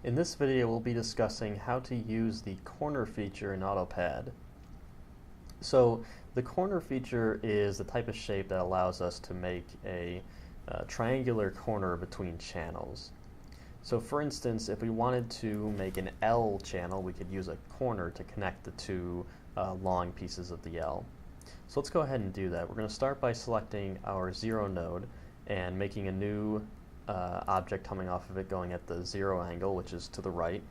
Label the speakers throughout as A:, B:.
A: In this video, we'll be discussing how to use the corner feature in AutoPAD. So the corner feature is the type of shape that allows us to make a triangular corner between channels. So for instance, if we wanted to make an L channel, we could use a corner to connect the two long pieces of the L. So let's go ahead and do that. We're going to start by selecting our 0 node and making a new object coming off of it going at the 0 angle, which is to the right.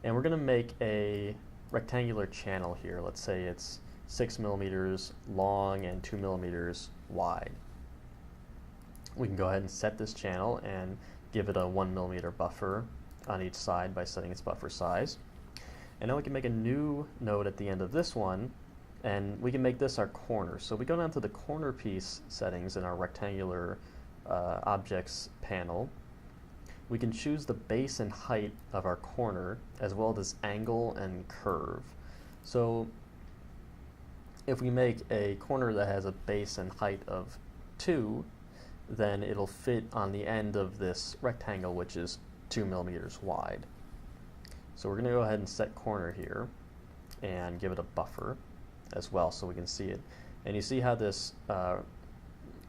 A: And we're going to make a rectangular channel here. Let's say it's 6 millimeters long and 2 millimeters wide. We can go ahead and set this channel and give it a 1 millimeter buffer on each side by setting its buffer size. And now we can make a new node at the end of this one, and we can make this our corner. So we go down to the corner piece settings in our rectangular objects panel. We can choose the base and height of our corner as well as angle and curve. So if we make a corner that has a base and height of 2, then it'll fit on the end of this rectangle, which is 2 millimeters wide. So we're going to go ahead and set corner here and give it a buffer as well so we can see it. And you see how this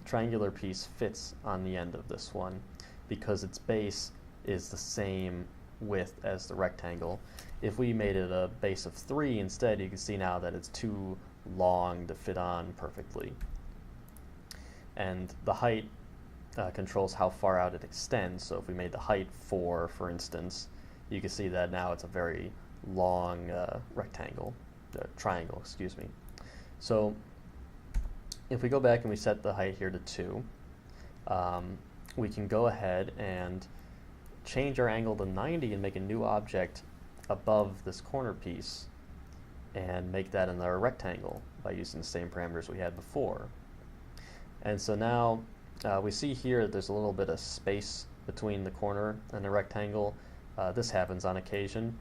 A: triangular piece fits on the end of this one because its base is the same width as the rectangle. If we made it a base of 3 instead, you can see now that it's too long to fit on perfectly. And the height controls how far out it extends. So if we made the height 4, for instance, you can see that now it's a very long triangle, excuse me. So if we go back and we set the height here to 2, we can go ahead and change our angle to 90 and make a new object above this corner piece and make that another rectangle by using the same parameters we had before. And so now we see here that there's a little bit of space between the corner and the rectangle. This happens on occasion.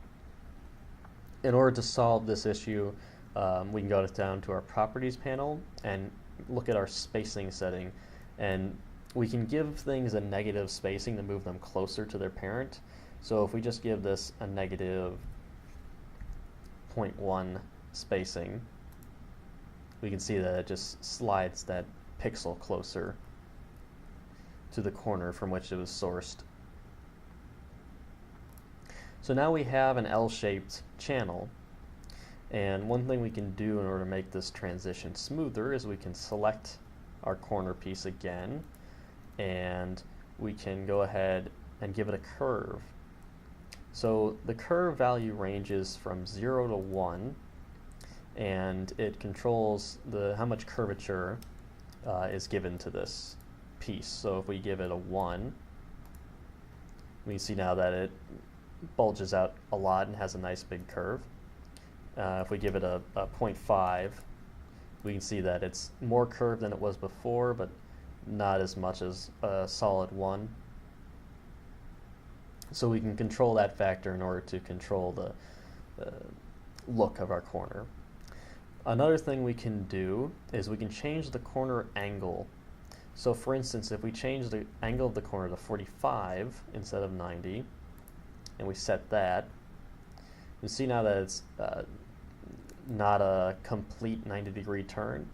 A: In order to solve this issue, we can go down to our properties panel and look at our spacing setting, and we can give things a negative spacing to move them closer to their parent. So if we just give this a negative 0.1 spacing, we can see that it just slides that pixel closer to the corner from which it was sourced. So now we have an L-shaped channel, and one thing we can do in order to make this transition smoother is we can select our corner piece again, and we can go ahead and give it a curve. So the curve value ranges from 0 to 1, and it controls how much curvature is given to this piece. So if we give it a 1, we see now that it bulges out a lot and has a nice big curve. If we give it a 0.5, we can see that it's more curved than it was before, but not as much as a solid 1. So we can control that factor in order to control the look of our corner. Another thing we can do is we can change the corner angle. So for instance, if we change the angle of the corner to 45 instead of 90, and we set that, you see now that it's not a complete 90-degree turn.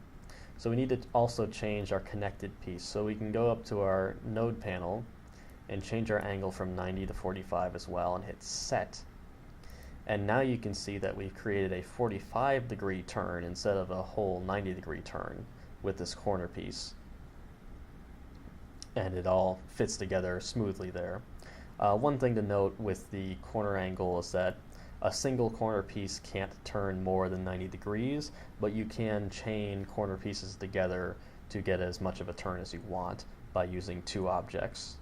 A: So we need to also change our connected piece. So we can go up to our node panel and change our angle from 90 to 45 as well and hit set. And now you can see that we've created a 45-degree turn instead of a whole 90-degree turn with this corner piece. And it all fits together smoothly there. One thing to note with the corner angle is that a single corner piece can't turn more than 90 degrees, but you can chain corner pieces together to get as much of a turn as you want by using 2 objects.